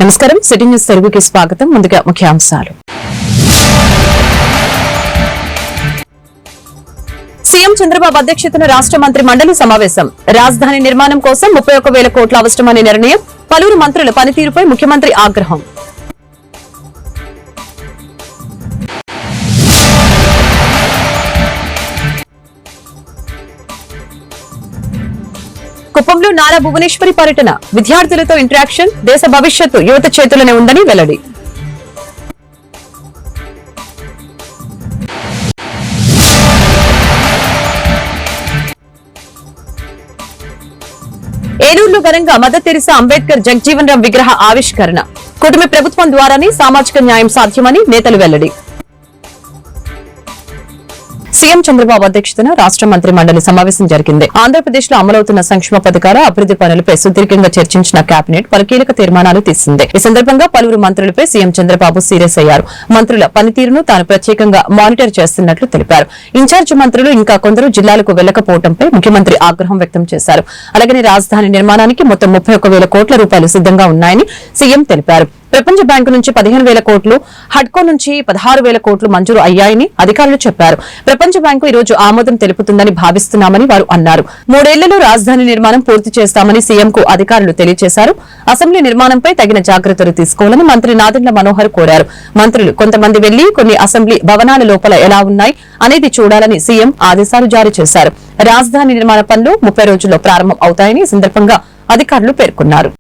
నమస్కారం city news తెలుగుకి స్వాగతం. ముందుగా ముఖ్యాంశాలు. సీఎం చంద్రబాబు అధ్యక్షతన రాష్ట్ర మంత్రి మండలి సమావేశం. రాజధాని నిర్మాణం కోసం 31,000 కోట్ల అవసరమనే నిర్ణయం. పలువురు మంత్రుల పనితీరుపై ముఖ్యమంత్రి ఆగ్రహం. కుప్పంలో నారా భువనేశ్వరి పర్యటన. విద్యార్థులతో ఇంటరాక్షన్. దేశ భవిష్యత్తు యువత చేతుల్లోనే ఉందని వెల్లడి. ఏలూరులో ఘనంగా మదర్ తెరిసా అంబేద్కర్ జగజీవన్ రామ్ విగ్రహ ఆవిష్కరణ. కూటమి ప్రభుత్వం ద్వారానే సామాజిక న్యాయం సాధ్యమని నేతలు వెల్లడి. సీఎం చంద్రబాబు అధ్యక్షతన రాష్ట్ర మంత్రి మండలి సమావేశం జరిగింది. ఆంధ్రప్రదేశ్ లో అమలవుతున్న సంక్షేమ పథకాల అభివృద్ది పనులపై సుదీర్ఘంగా చర్చించిన కేబినెట్ పలు కీలక తీర్మానాలు తీసింది. ఈ సందర్భంగా పలువురు మంత్రులపై సీఎం చంద్రబాబు సీరియస్ అయ్యారు. మంత్రుల పనితీరును తాను ప్రత్యేకంగా మానిటర్ చేస్తున్నట్లు తెలిపారు. ఇన్ఛార్జ్ మంత్రులు ఇంకా కొందరు జిల్లాలకు వెళ్లకపోవడంపై ముఖ్యమంత్రి ఆగ్రహం వ్యక్తం చేశారు. అలాగనే రాజధాని నిర్మాణానికి మొత్తం 31,000 కోట్ల రూపాయలు సిద్దంగా ఉన్నాయని సీఎం తెలిపారు. ప్రపంచ బ్యాంకు నుంచి 15,000 కోట్లు, హడ్కో నుంచి 16,000 కోట్లు మంజూరు అయ్యాయని అధికారులు చెప్పారు. ప్రపంచ బ్యాంకు ఈ రోజు ఆమోదం తెలుపుతుందని భావిస్తున్నామని వారు అన్నారు. 3 ఏళ్లలో రాజధాని నిర్మాణం పూర్తి చేస్తామని సీఎంకు అధికారులు తెలియజేశారు. అసెంబ్లీ నిర్మాణంపై తగిన జాగ్రత్తలు తీసుకోవాలని మంత్రి నాదెండ్ల మనోహర్ కోరారు. మంత్రులు కొంతమంది వెళ్లి కొన్ని అసెంబ్లీ భవనాల లోపల ఎలా ఉన్నాయి అనేది చూడాలని సీఎం ఆదేశాలు జారీ చేశారు. రాజధాని నిర్మాణ పనులు 30 రోజుల్లో ప్రారంభం అవుతాయని ఈ సందర్భంగా అధికారులు పేర్కొన్నారు.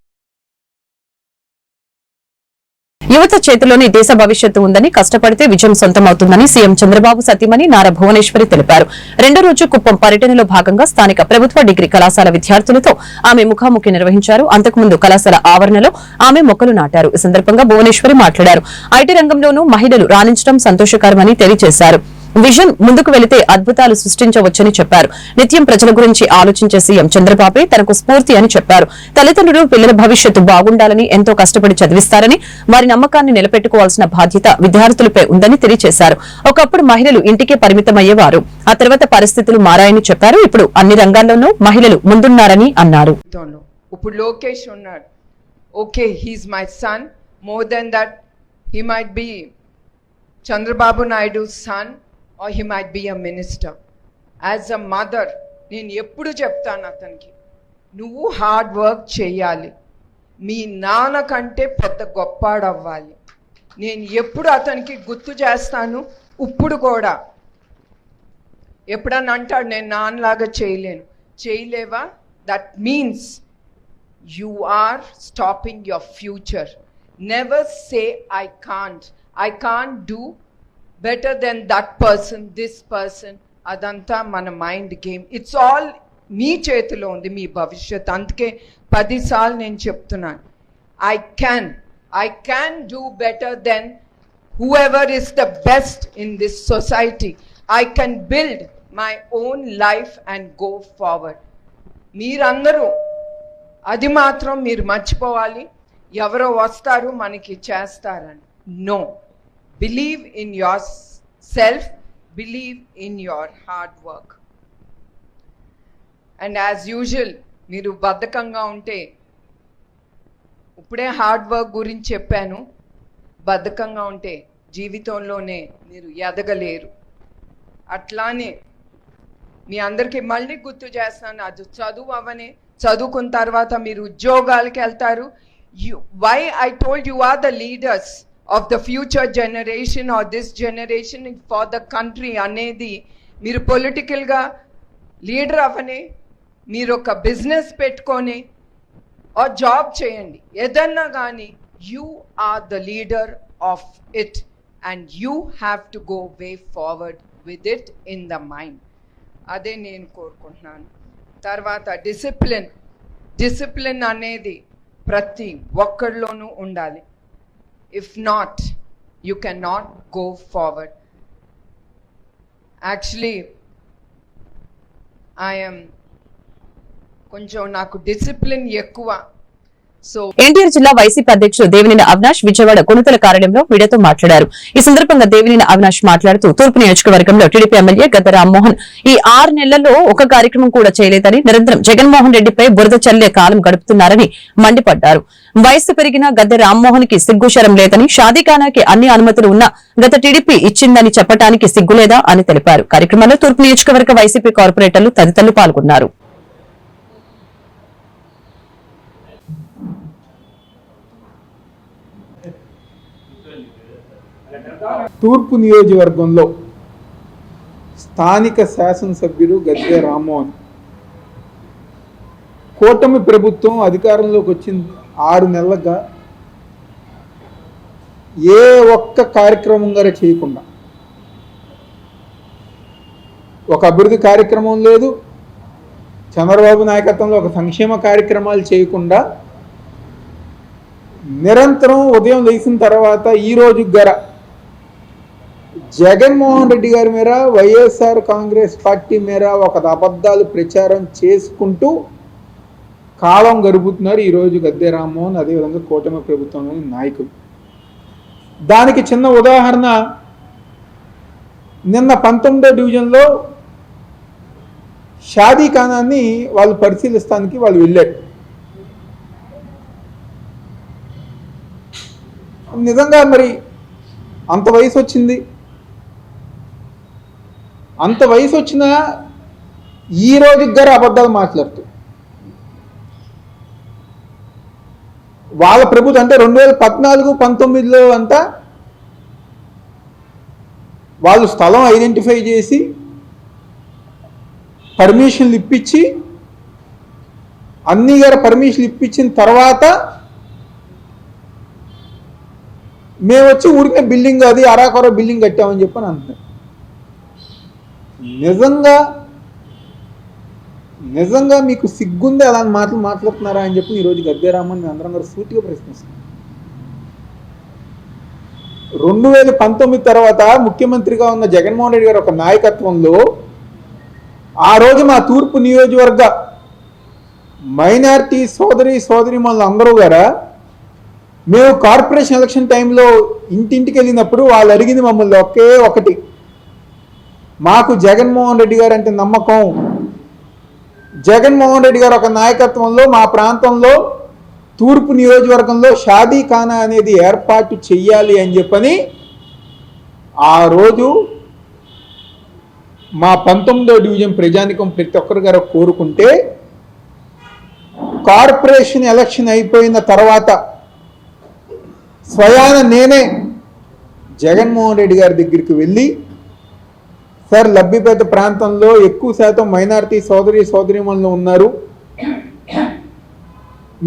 యువత చేతిలోనే దేశ భవిష్యత్తు ఉందని, కష్టపడితే విజయం సొంతమవుతుందని సీఎం చంద్రబాబు సతీమణి నారా భువనేశ్వరి తెలిపారు. 2వ రోజు కుప్పం పర్యటనలో భాగంగా స్థానిక ప్రభుత్వ డిగ్రీ కళాశాల విద్యార్థులతో ఆమె ముఖాముఖి నిర్వహించారు. అంతకుముందు కళాశాల ఆవరణలో ఆమె మొక్కలు నాటారు. ఈ సందర్భంగా భువనేశ్వరి మాట్లాడారు. ఐటీ రంగంలోనూ మహిళలు రాణించడం సంతోషకరమని తెలియజేశారు. విజన్ ముందుకు వెళితే అద్భుతాలు సృష్టించవచ్చని చెప్పారు. నిత్యం ప్రజల గురించి ఆలోచించే సీఎం చంద్రబాబే తనకు స్ఫూర్తి అని చెప్పారు. తల్లిదండ్రులు పిల్లల భవిష్యత్తు బాగుండాలని ఎంతో కష్టపడి చదివిస్తారని, వారి నమ్మకాన్ని నిలబెట్టుకోవాల్సిన బాధ్యత విద్యార్థులపై ఉందని తెలియజేశారు. ఒకప్పుడు మహిళలు ఇంటికే పరిమితమయ్యేవారు. ఆ తర్వాత పరిస్థితులు మారాయని చెప్పారు. ఇప్పుడు అన్ని రంగాల్లోనూ మహిళలు ముందున్నారని అన్నారు. ఇప్పుడు లోకేష్ ఉన్నాడు. Okay, he's my son. More than that he might be Chandrababu Naidu son, or he might be a minister. As a mother, నేను ఎప్పుడు చెప్తాను అతనికి, నువ్వు హార్డ్ వర్క్ చేయాలి, మీ నాన్న కంటే పెద్ద గొప్పాడవ్వాలి. నేను ఎప్పుడు అతనికి గుర్తు చేస్తాను. ఇప్పుడు కూడా ఎప్పుడన్నా అంటాడు నేను నాన్నలాగా చేయలేవా? That means you are stopping your future. Never say I can't do better than that person, this person. అదంతా మన మైండ్ గేమ్. ఇట్స్ ఆల్ మీ చేతిలో ఉంది మీ భవిష్యత్. అందుకే 10 సార్లు నేను చెప్తున్నాను, I can do better than whoever is the best in this society. I can build my own life and go forward. మీరందరూ అది మాత్రం మీరు మర్చిపోవాలి. ఎవరో వస్తారు మనకి చేస్తారని. No, believe in yourself, believe in your hard work. And as usual, మీరు బద్ధకంగా ఉంటే, ఇప్పుడే హార్డ్ వర్క్ గురించి చెప్పాను, బద్ధకంగా ఉంటే జీవితంలోనే మీరు ఎదగలేరు. అట్లానే మీ అందరికీ మళ్ళీ గుర్తు చేస్తాను, అది చదువు అవనే, చదువుకున్న తర్వాత మీరు ఉద్యోగాలకి వెళ్తారు. why I told you are the leaders of the future generation or this generation for the country అనేది, మీరు పొలిటికల్గా లీడర్ అవ్వనే, మీరు ఒక బిజినెస్ పెట్టుకొని ఆర్ జాబ్ చేయండి, ఏదన్నా కానీ you are the leader of it and you have to go way forward with it in the mind. అదే నేను కోరుకుంటున్నాను. తర్వాత డిసిప్లిన్ అనేది ప్రతి ఒక్కరిలోనూ ఉండాలి. If not, you cannot go forward. Actually, కొంచెం నాకు డిసిప్లిన్ ఎక్కువ. So ఎన్టీఆర్ జిల్లా వైసీపీ అధ్యక్షుడు దేవినేని అవినాష్ విజయవాడ కొనుతల కార్యాలయంలో మీడియాతో మాట్లాడారు. ఈ సందర్భంగా దేవినేని అవినాష్ మాట్లాడుతూ తూర్పు నియోజకవర్గంలో టీడీపీ ఎమ్మెల్యే గద్ద రామ్మోహన్ ఈ 6 నెలల్లో ఒక కార్యక్రమం కూడా చేయలేదని, నిరంతరం జగన్మోహన్ రెడ్డిపై బురద చల్లే కాలం గడుపుతున్నారని మండిపడ్డారు. వయసు పెరిగిన గద్దె రామ్మోహన్ కి సిగ్గుశరం లేదని, షాదీఖానాకి అన్ని అనుమతులు ఉన్నా గత టీడీపీ ఇచ్చిందని చెప్పడానికి సిగ్గులేదా అని తెలిపారు. కార్యక్రమంలో తూర్పు నియోజకవర్గ వైసీపీ కార్పొరేటర్లు తదితరులు పాల్గొన్నారు. తూర్పు నియోజకవర్గంలో స్థానిక శాసనసభ్యులు గద్దె రామ్మోహన్ కూటమి ప్రభుత్వం అధికారంలోకి వచ్చిన 6 నెలలుగా ఏ ఒక్క కార్యక్రమం గారు చేయకుండా, ఒక అభివృద్ధి కార్యక్రమం లేదు, చంద్రబాబు నాయకత్వంలో ఒక సంక్షేమ కార్యక్రమాలు చేయకుండా నిరంతరం ఉదయం లేచిన తర్వాత ఈ రోజు గర జగన్మోహన్ రెడ్డి గారి మీద, వైఎస్ఆర్ కాంగ్రెస్ పార్టీ మీద ఒక అబద్ధాలు ప్రచారం చేసుకుంటూ కాలం గడుపుతున్నారు ఈరోజు గద్దె రామ్మోహన్, అదేవిధంగా కూటమి ప్రభుత్వంలోని నాయకులు. దానికి చిన్న ఉదాహరణ, నిన్న 19వ డివిజన్లో షాదీఖానాన్ని వాళ్ళు పరిశీలిస్తానికి వాళ్ళు వెళ్ళారు. నిజంగా మరి అంత వయసు వచ్చింది, అంత వయసు వచ్చినా ఈ రోజు గారు అబద్ధాలు మాట్లాడుతూ వాళ్ళ ప్రభుత్వం అంటే 2014-19లో అంతా వాళ్ళు స్థలం ఐడెంటిఫై చేసి పర్మిషన్లు ఇప్పించి అన్ని గారు పర్మిషన్లు ఇప్పించిన తర్వాత మేము వచ్చి ఊరికే బిల్డింగ్ అది అరాకొర బిల్డింగ్ కట్టామని చెప్పని అంటున్నాం. నిజంగా మీకు సిగ్గుంది అలాంటి మాటలు మాట్లాడుతున్నారా అని చెప్పి ఈరోజు గద్దె రామ్మోహన్ మేము అందరం కూడా సూటిగా ప్రశ్నిస్తున్నాం. 2019 తర్వాత ముఖ్యమంత్రిగా ఉన్న జగన్మోహన్ రెడ్డి గారు ఒక నాయకత్వంలో ఆ రోజు మా తూర్పు నియోజకవర్గ మైనారిటీ సోదరిమణులు అందరూ గారా మేము కార్పొరేషన్ ఎలక్షన్ టైంలో ఇంటింటికి వెళ్ళినప్పుడు వాళ్ళు అడిగింది మమ్మల్ని ఒకే ఒకటి, మాకు జగన్మోహన్ రెడ్డి గారు అంటే నమ్మకం, జగన్మోహన్ రెడ్డి గారు ఒక నాయకత్వంలో మా ప్రాంతంలో తూర్పు నియోజకవర్గంలో షాదీఖానా అనేది ఏర్పాటు చెయ్యాలి అని చెప్పని ఆ రోజు మా 19వ డివిజన్ ప్రజానికం ప్రతి ఒక్కరు గారు కోరుకుంటే, కార్పొరేషన్ ఎలక్షన్ అయిపోయిన తర్వాత స్వయాన నేనే జగన్మోహన్ రెడ్డి గారి దగ్గరికి వెళ్ళి, సార్ లబ్బిపేట ప్రాంతంలో ఎక్కువ శాతం మైనారిటీ సోదరిమణులు ఉన్నారు,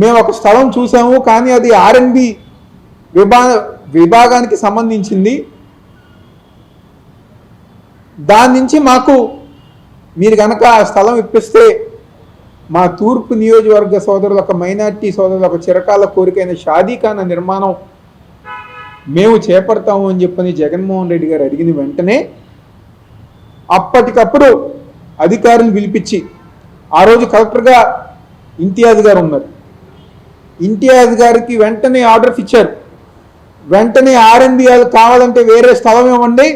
మేము ఒక స్థలం చూసాము కానీ అది R&B విభాగానికి సంబంధించింది, దాని నుంచి మాకు మీరు కనుక ఆ స్థలం ఇప్పిస్తే మా తూర్పు నియోజకవర్గ సోదరుల ఒక మైనారిటీ సోదరుల ఒక చిరకాల కోరికైన షాదీఖానా నిర్మాణం మేము చేపడతాము అని చెప్పని జగన్మోహన్ రెడ్డి గారు అడిగిన వెంటనే అప్పటికప్పుడు అధికారులు పిలిపించి, ఆ రోజు కలెక్టర్గా ఇంతియాజ్ గారు ఉన్నారు, ఇంతియాజ్ గారికి వెంటనే ఆర్డర్స్ ఇచ్చారు, వెంటనే R&B కావాలంటే వేరే స్థలం ఇవ్వండి.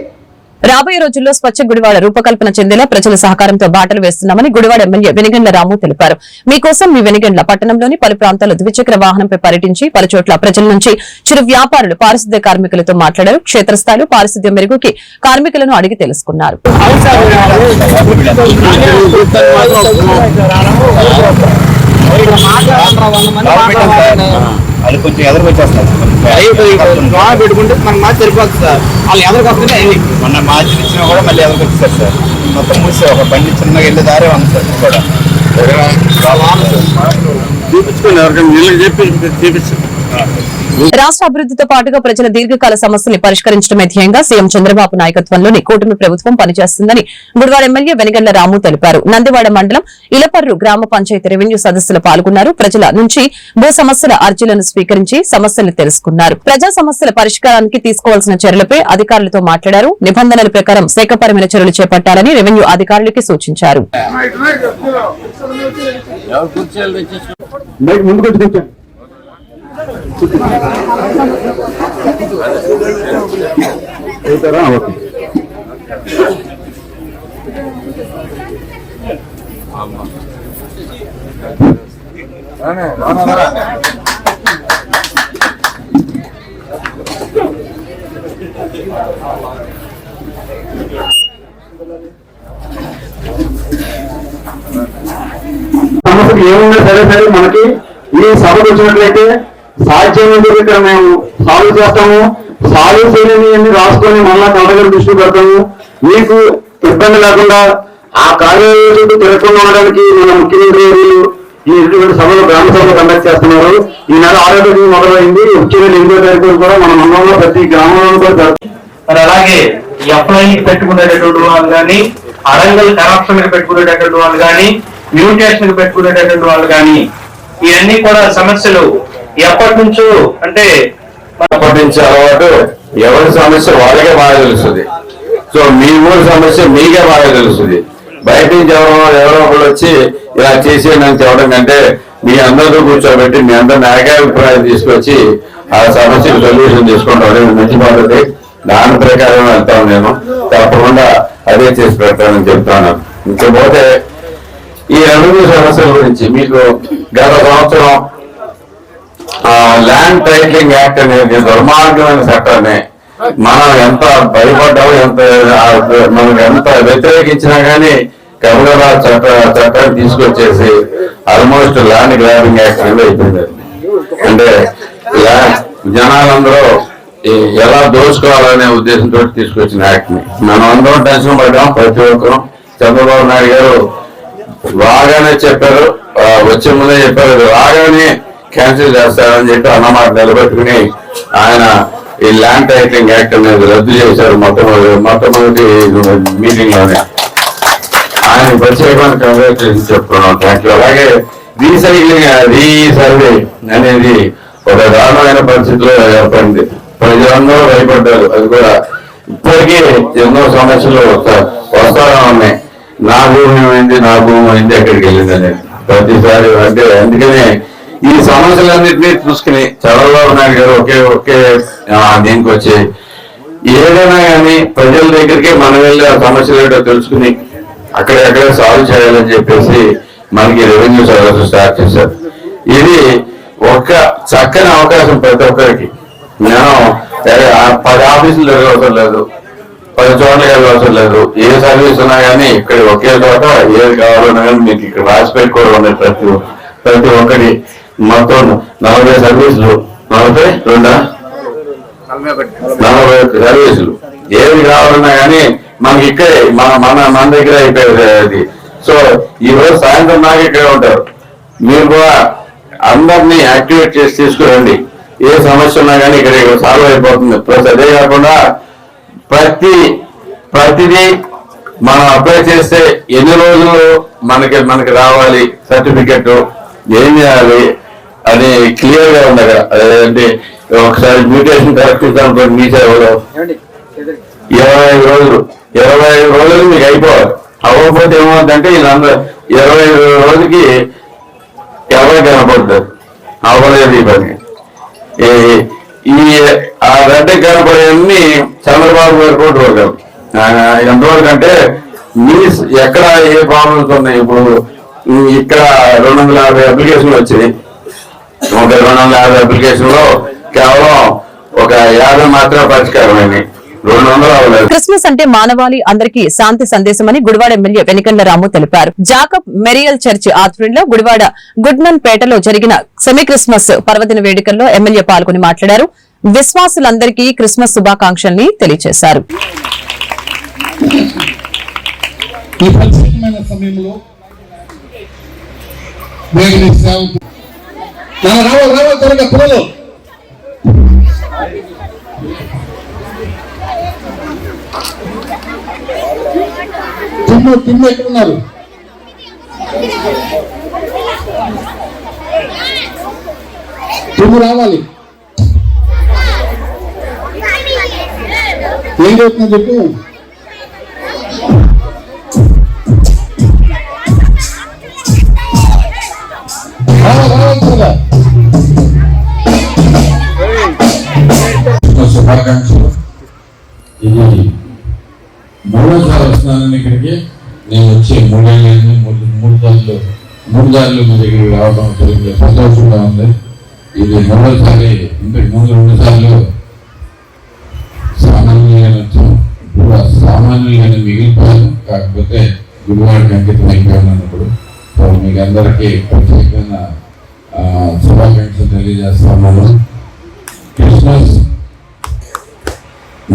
రాబోయే రోజుల్లో స్వచ్ఛ గుడివాడ రూపకల్పన చెందేలా ప్రజల సహకారంతో బాటలు వేస్తున్నామని గుడివాడ ఎమ్మెల్యే వెనిగండ్ల రాము తెలిపారు. మీకోసం మీ వెనిగండ్ల పట్టణంలోని పలు ప్రాంతాల్లో ద్విచక్ర వాహనంపై పర్యటించి పలు చోట్ల ప్రజల నుంచి చిరు వ్యాపారులు, పారిశుద్ధ్య కార్మికులతో మాట్లాడారు. క్షేత్రస్థాయిలో పారిశుద్ధ్య మెరుగుకి కార్మికులను అడిగి తెలుసుకున్నారు. వాళ్ళు కొంచెం ఎదురుకొచ్చేస్తారు, పెట్టుకుంటే మనకు మార్చి సరిపోతుంది సార్. వాళ్ళు ఎదురుకొస్తుంటే మొన్న మార్చి ఇచ్చినా కూడా మళ్ళీ ఎదురుకొచ్చేస్తారు సార్. మొత్తం మూసి ఒక బండి చిన్నగా వెళ్ళే దారే ఉంది సార్. కూడా చూపించుకోండి, ఎవరికైనా నీళ్ళు చూపించు. రాష్ట్ర అభివృద్ధితో పాటుగా ప్రజల దీర్ఘకాల సమస్యల్ని పరిష్కరించడమే ధ్యేయంగా సీఎం చంద్రబాబు నాయకత్వంలోని కూటమి ప్రభుత్వం పనిచేస్తుందని గుడివాడ ఎమ్మెల్యే వెనిగండ్ల రాము తెలిపారు. నందివాడ మండలం ఇలపర్రు గ్రామ పంచాయతీ రెవెన్యూ సదస్సులు పాల్గొన్నారు. ప్రజల నుంచి భూ సమస్యల అర్జీలను స్వీకరించి సమస్యలను తెలుసుకున్నారు. ప్రజా సమస్యల పరిష్కారానికి తీసుకోవాల్సిన చర్యలపై అధికారులతో మాట్లాడారు. నిబంధనల ప్రకారం శాఖపరమైన చర్యలు చేపట్టాలని రెవెన్యూ అధికారులకి సూచించారు. సమస్యలు ఏమున్నా సరే మనకి ఈ సభకు వచ్చినట్లయితే సాధ్యమైంది ఇక్కడ మేము సాల్వ్ చేస్తాము. సాల్వ్ చేయని రాసుకొని మళ్ళా కలెక్టర్ దృష్టి పెడతాము. మీకు ఇబ్బంది లేకుండా ఆ కార్యాలయం చుట్టూ తిరగకుండా ఉండడానికి మన ముఖ్యమంత్రి ఈ ఇటువంటి సభలు గ్రామ సభలు కండక్ట్ చేస్తున్నారు. ఈ నెల 6వ తేదీ మొదలైంది. ముఖ్యంగా 8వ తారీఖు కూడా మన మండలంలో ప్రతి గ్రామంలో కూడా. మరి అలాగే ఎఫ్ఐ పెట్టుకునేటటువంటి వాళ్ళు కానీ, అరంగల్ కరప్షన్ పెట్టుకునేటటువంటి వాళ్ళు కానీ, మ్యూటేషన్ పెట్టుకునేటటువంటి వాళ్ళు కానీ, ఇవన్నీ కూడా సమస్యలు ఎప్పటి నుంచో అంటే అప్పటి నుంచి అలవాటు. ఎవరి సమస్య వాళ్ళకే బాగా తెలుస్తుంది. సో మీ ఊరి సమస్య మీకే బాగా తెలుస్తుంది. బయట నుంచి ఎవరో ఒకరు వచ్చి ఇలా చేసేయని చెప్పడం కంటే మీ అందరితో కూర్చోబెట్టి మీ అందరిని ఏకాభిప్రాయం తీసుకొచ్చి ఆ సమస్యకు సొల్యూషన్ తీసుకుంటాం మంచి పద్ధతి. దాని ప్రకారం వెళ్తాను నేను. తప్పకుండా అదే చేసి పెడతానని చెప్తాను. ఇంకపోతే ఈ రెవెన్యూ సమస్యల గురించి మీకు గత సంవత్సరం ల్యాండ్ టైటిలింగ్ యాక్ట్ అనేది దుర్మార్గమైన చట్టాన్ని మనం ఎంత భయపడ్డామో, మనకు ఎంత వ్యతిరేకించినా కానీ కమలరా చట్టాన్ని తీసుకొచ్చేసి ఆల్మోస్ట్ ల్యాండ్ గ్రాబింగ్ యాక్ట్ అనేది అయిపోయింది. అంటే జనాలందరూ ఎలా దోచుకోవాలనే ఉద్దేశంతో తీసుకొచ్చిన యాక్ట్ ని మనం అందరం టెన్షన్ పడ్డాం. ప్రతి ఒక్కరం. చంద్రబాబు నాయుడు గారు బాగానే చెప్పారు, వచ్చే ముందే చెప్పారు, రాగానే క్యాన్సిల్ చేస్తారని చెప్పి అన్నమాట నిలబెట్టుకుని ఆయన ఈ ల్యాండ్ టైటిలింగ్ యాక్ట్ అనేది రద్దు చేశారు మొట్టమొదటి మీటింగ్ లోనే. ఆయన ప్రత్యేకమైన కంగ్రాచులేషన్ చెప్తున్నాం. Thank you. అలాగే రీసైక్లింగ్ రీసర్వే అనేది ఒక దారుణమైన పరిస్థితిలో ఏర్పడింది. ప్రజలందరూ భయపడ్డారు. అది కూడా ఇప్పటికీ ఎన్నో సమస్యలు వస్తానే ఉన్నాయి. నా భూమి అయింది ఎక్కడికి వెళ్ళింది అనేది ప్రతిసారి. అంటే అందుకనే ఈ సమస్యలన్నింటినీ చూసుకుని చంద్రబాబు నాయుడు గారు ఒకే దీనికి వచ్చి ఏదైనా కానీ ప్రజల దగ్గరికి మనం వెళ్ళి ఆ సమస్యలు ఏంటో తెలుసుకుని అక్కడెక్కడే సాల్వ్ చేయాలని చెప్పేసి మనకి రెవెన్యూ సర్వీసెస్ స్టార్ట్ చేశారు. ఇది ఒక చక్కని అవకాశం ప్రతి ఒక్కరికి. నేను 10 ఆఫీసులు తిరగవసరం లేదు, 10 చోట్లకి వెళ్ళవసరం లేదు. ఏ సర్వీస్ ఉన్నా కానీ ఇక్కడ ఒకే చోట ఏది కావాలన్నా కానీ మీకు ఇక్కడ రాసి పెట్టుకోవడం ఉన్నాయి. ప్రతి ఒక్కటి మొత్తం 40 సర్వీసులు, 42 41 సర్వీసులు ఏది కావాలన్నా కానీ మనకి ఇక్కడే మన దగ్గర అయిపోయేది. సో ఈ రోజు సాయంత్రం దాకా ఇక్కడే ఉంటారు. మీరు కూడా అందరినీ యాక్టివేట్ చేసి తీసుకురండి. ఏ సమస్య ఉన్నా కానీ ఇక్కడ సాల్వ్ అయిపోతుంది. ప్లస్ అదే కాకుండా ప్రతిదీ మనం అప్లై చేస్తే ఎన్ని రోజులు మనకి రావాలి, సర్టిఫికెట్ ఏం చేయాలి అని క్లియర్ గా ఉండగా. అదేంటి ఒకసారి మ్యూటేషన్ కరెక్ట్ అనుకోండి, మీ సేవలో 25 రోజులు మీకు అయిపోవాలి. అవ్వకపోతే ఏమవుతుందంటే వీళ్ళందరూ 25 రోజులకి ఎవరు కనపడతారు. అవ్వలేదు ఈ పని. ఆ రెడ్డి కనపడేవన్నీ చంద్రబాబు గారు కూడా రోగారు. ఎంతవరకు అంటే ఎక్కడ ఏ ప్రాబ్లమ్స్ ఉన్నాయి. ఇప్పుడు ఇక్కడ 250 అప్లికేషన్లు వచ్చినాయి. 250 అప్లికేషన్ లో కేవలం ఒక 50 మాత్రమే పరిష్కారమైనవి. 200 అవ్వలేదు. క్రిస్మస్ అంటే మానవాళి అందరికీ శాంతి సందేశమని గుడివాడ ఎమ్మెల్యే వెనికండ్ల రాము తెలిపారు. జాకబ్ మెరియల్ చర్చి ఆధ్వర్యంలో గుడివాడ గుడ్మన్ పేటలో జరిగిన సెమీ క్రిస్మస్ పర్వదిన వేడుకల్లో ఎమ్మెల్యే పాల్గొని మాట్లాడారు. విశ్వాసులందరికీ క్రిస్మస్ శుభాకాంక్షల్ని తెలియజేశారు. ఈ ప్రత్యేకమైన సమయంలో రావాలి త్వరగా పిల్లలు తిమ్ము ఎక్కడ ఉన్నారు? తిమ్ము రావాలి. ఏం చెప్తున్నా చెప్పు. రావాలి త్వరగా. శుభాకాంక్షలు. ఇది మూడోసారి వస్తున్నానని ఇక్కడికి. నేను వచ్చి మూడు సార్లు మీ దగ్గరికి రావడం చాలా సంతోషంగా ఉంది. ఇది మూడోసారి. ఇంతకు ముందు 2 సార్లు సామాన్యులుగానే మిగిలిపోయాను. కాకపోతే గురువారికి అంకితం అయిపోయాను అన్నప్పుడు. మీకు అందరికీ ప్రత్యేకమైన శుభాకాంక్షలు తెలియజేస్తున్నాను. క్రిస్మస్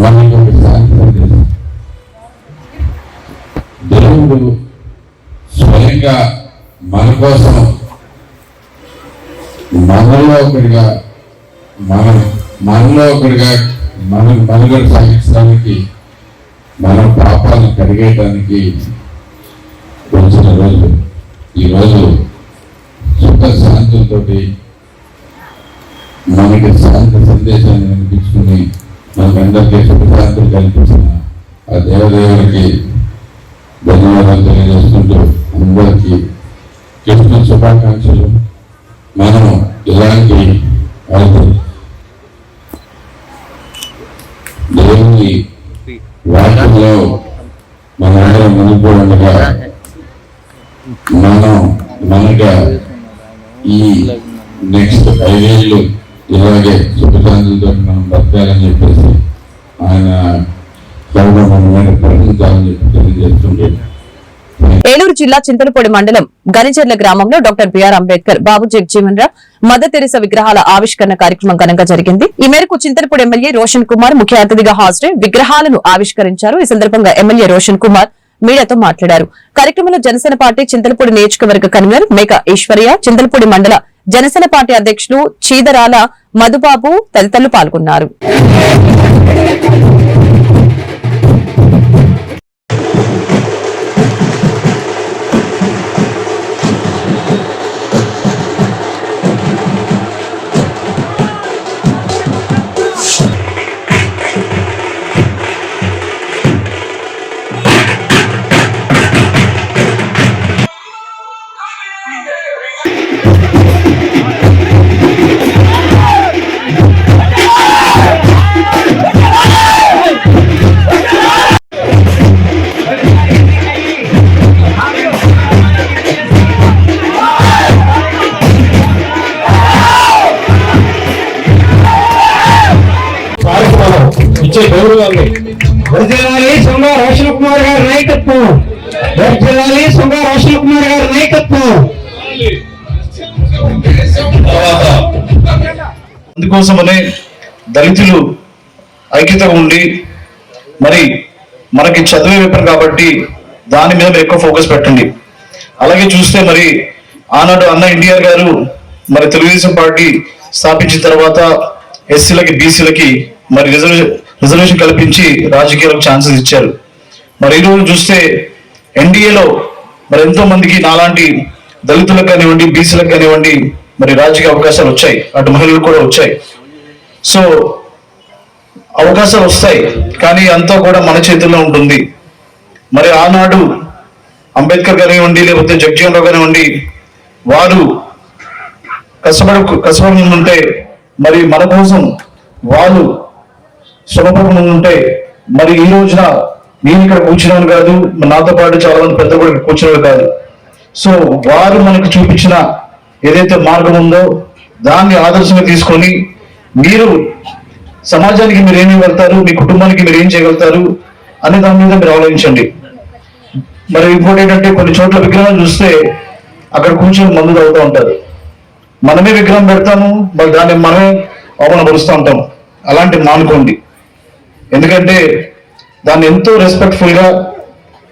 మనకి ఒక శాంతి. దేవుడు స్వయంగా మన కోసం మనలో ఒకటిగా మన మనుగడ సాగించడానికి, మన పాపాలను కడిగేయడానికి వచ్చిన రోజు. ఈరోజు సుఖ శాంతులతోటి మనకి శాంతి సందేశాన్ని వినిపించుకుని మనకందరికీ సుఖశాంతులు కల్పించిన ఆ దేవదేవుడికి ధన్యవాదాలు తెలియజేస్తుంటూ అందరికీ క్రిస్మస్ శుభాకాంక్షలు. మనం ఇలాంటి దేవుని వాటిలో మన ఆయన మునిపో ఉండగా మనగా ఈ నెక్స్ట్ 5 ఏళ్ళు ఇలాగే సుఖశాంతులతో మనం బతకాలని చెప్పేసి ఆయన మన మీద ప్రశ్నించాలని చెప్పి తెలియజేస్తుంటే. ఏలూరు జిల్లా చింతలపూడి మండలం గనిచెర్ల గ్రామంలో డాక్టర్ బిఆర్ అంబేద్కర్, బాబు జగజీవన్ రావు, మదర్ తెరెసా విగ్రహాల ఆవిష్కరణ కార్యక్రమం ఘనంగా జరిగింది. ఈ మేరకు చింతలపూడి ఎమ్మెల్యే రోషన్ కుమార్ ముఖ్య అతిథిగా హాజరై విగ్రహాలను ఆవిష్కరించారు. ఈ సందర్భంగా ఎమ్మెల్యే రోషన్ కుమార్ మీడియాతో మాట్లాడారు. కార్యక్రమంలో జనసేన పార్టీ చింతలపూడి నియోజకవర్గ కన్వీనర్ మేక ఈశ్వర్య, చింతలపూడి మండల జనసేన పార్టీ అధ్యక్షులు చీదరాల మధుబాబు తదితరులు పాల్గొన్నారు. రోషన్ కుమార్ గారి నాయకత్వం, రోషన్ కుమార్ గారి నాయకత్వం. అందుకోసమనే దళితులు ఐక్యతగా ఉండి మరి మనకి చదివే విప్పరు కాబట్టి దాని మీద ఎక్కువ ఫోకస్ పెట్టండి. అలాగే చూస్తే మరి ఆనాడు అన్న ఎన్టీఆర్ గారు మరి తెలుగుదేశం పార్టీ స్థాపించిన తర్వాత ఎస్సీలకి బీసీలకి మరి రిజర్వేషన్ కల్పించి రాజకీయాలకు ఛాన్సెస్ ఇచ్చారు. మరి ఈ రోజు చూస్తే ఎన్డీఏలో మరి ఎంతో మందికి నాలాంటి దళితులకు కానివ్వండి, బీసీలకు కానివ్వండి మరి రాజకీయ అవకాశాలు వచ్చాయి, అటు మహిళలకు కూడా వచ్చాయి. సో అవకాశాలు వస్తాయి, కానీ అంతా కూడా మన చేతుల్లో ఉంటుంది. మరి ఆనాడు అంబేద్కర్ కానివ్వండి, లేకపోతే జగజీవన్ రావు కానివ్వండి, వారు కష్టపడుతుంటే మరి మన కోసం వాళ్ళు శ్రమపడకుండా ఉంటే మరి ఈ రోజున నేను ఇక్కడ కూర్చున్నాను కాదు, నాతో పాటు చాలా మంది పెద్ద కూడా కూర్చున్నారు కాదు. సో వారు మనకు చూపించిన ఏదైతే మార్గం ఉందో దాన్ని ఆదర్శంగా తీసుకొని మీరు సమాజానికి మీరు ఏమి వెళ్తారు, మీ కుటుంబానికి మీరు ఏం చేయగలుగుతారు అనే దాని మీద మీరు ఆలోచించండి. మరి ఇంకోటి ఏంటంటే కొన్ని చోట్ల విగ్రహాలు చూస్తే అక్కడ కూర్చొని మందు తాగుతూ ఉంటారు. మనమే విగ్రహం పెడతాము, మరి దాన్ని మనమే అవమానపరుస్తూ ఉంటాం. అలాంటి మానుకోండి. ఎందుకంటే దాన్ని ఎంతో రెస్పెక్ట్ఫుల్ గా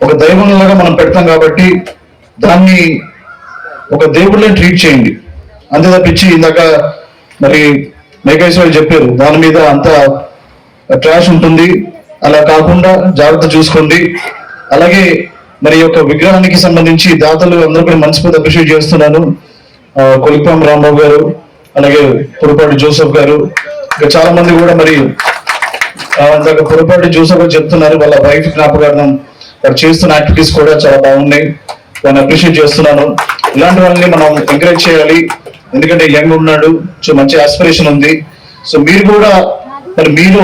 ఒక దైవంలాగా మనం పెడతాం కాబట్టి దాన్ని ఒక దేవుళ్ళని ట్రీట్ చేయండి. అంతే తప్పించి ఇందాక మరి మేఘేశ్వరి చెప్పారు దాని మీద అంత ట్రాష్ ఉంటుంది, అలా కాకుండా జాగ్రత్త చూసుకోండి. అలాగే మరి యొక్క విగ్రహానికి సంబంధించి దాతలు అందరూ కూడా మనస్ఫూర్తి అప్రిషియేట్ చేస్తున్నాను. కొలిపాం రాంబాబు గారు, అలాగే పురపాటి జోసెఫ్ గారు, ఇంకా చాలా మంది కూడా మరి పురపాటి జోసెఫ్ గారు చెప్తున్నారు వాళ్ళ వైఫ్ జ్ఞాపకార్థం వారు చేస్తున్న యాక్టివిటీస్ కూడా చాలా బాగున్నాయి, వాళ్ళని అప్రిషియేట్ చేస్తున్నాను. ఇలాంటి వాళ్ళని మనం ఎంకరేజ్ చేయాలి, ఎందుకంటే యంగ్ ఉన్నాడు, సో మంచి ఆస్పిరేషన్ ఉంది. సో మీరు కూడా మరి మీరు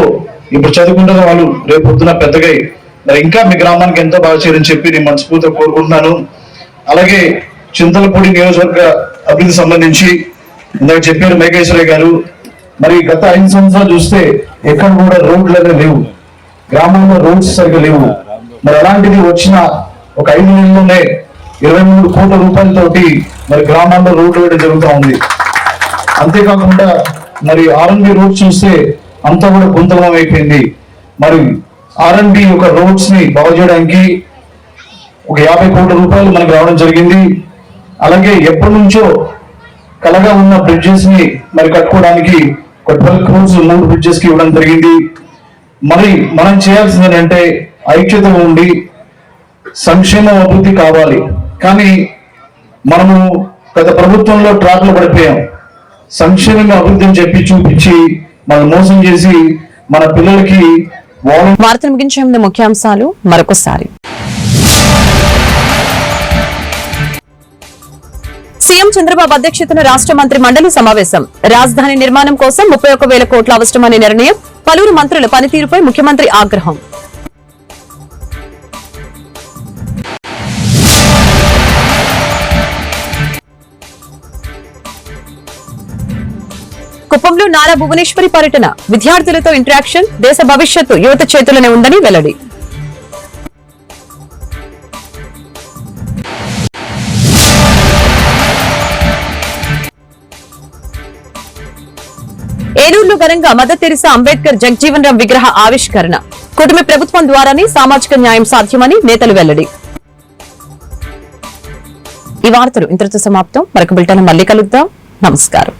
ఇప్పుడు చదువుకుంటున్న వాళ్ళు రేపు పొద్దున పెద్దగా మరి ఇంకా మీ గ్రామానికి ఎంతో బాగా చేయాలని చెప్పి నేను మనస్ఫూర్తిగా కోరుకుంటున్నాను. అలాగే చింతలపూడి నియోజకవర్గ అభివృద్ధి సంబంధించి ఇందాక చెప్పారు మేఘేశ్వరయ్య గారు, మరి గత 5 సంవత్సరాలు చూస్తే ఎక్కడ కూడా రోడ్లు అనేది లేవు, గ్రామంలో రోడ్స్ సరిగ్గా లేవు. మరి అలాంటిది వచ్చిన ఒక 5 నెలల్లోనే 23 కోట్ల రూపాయలతోటి మరి గ్రామాల్లో రోడ్లు వేయడం జరుగుతూ ఉంది. అంతేకాకుండా మరి R&B రోడ్ చూస్తే అంతా కూడా గుంతలం అయిపోయింది. మరి R&B యొక్క రోడ్స్ ని బాగు చేయడానికి ఒక 50 కోట్ల రూపాయలు మనకు రావడం జరిగింది. అలాగే ఎప్పటి నుంచో కలగా ఉన్న బ్రిడ్జెస్ ని మరి కట్టుకోవడానికి ఒక 12 crores 3 బ్రిడ్జెస్ కి ఇవ్వడం జరిగింది. మరి మనం చేయాల్సింది ఏంటంటే ఐక్యత ఉండి సంక్షేమ అభివృద్ధి కావాలి. కానీ మనము గత ప్రభుత్వంలో ట్రాక్ లో పడిపోయాం. సంక్షేమ అభివృద్ధి అని చెప్పి చూపించి మనం మోసం చేసి మన పిల్లలకి వార్తలు ముగించే ముందు ముఖ్యాంశాలు మరొకసారి. సీఎం చంద్రబాబు అధ్యక్షతన రాష్ట్ర మంత్రి మండలి సమావేశం. రాజధాని నిర్మాణం కోసం 31,000 కోట్ల అవసరమనే నిర్ణయం. పలువురు మంత్రుల పనితీరుపై ముఖ్యమంత్రి ఆగ్రహం. కుప్పంలో నారా భువనేశ్వరి పర్యటన. విద్యార్థులతో ఇంటరాక్షన్. దేశ భవిష్యత్తు యువత చేతుల్లోనే ఉందని వెల్లడి. ఏలూరులో ఘనంగా మదర్ తెరిసా అంబేద్కర్ జగజీవన్ రామ్ విగ్రహ ఆవిష్కరణ. కూటమి ప్రభుత్వం ద్వారానే సామాజిక న్యాయం సాధ్యమని నేతలు వెల్లడి. ఈ వార్తలు ఇంతటితో సమాప్తం. మరొక బులెటిన్ మళ్ళీ కలుద్దాం. నమస్కారం.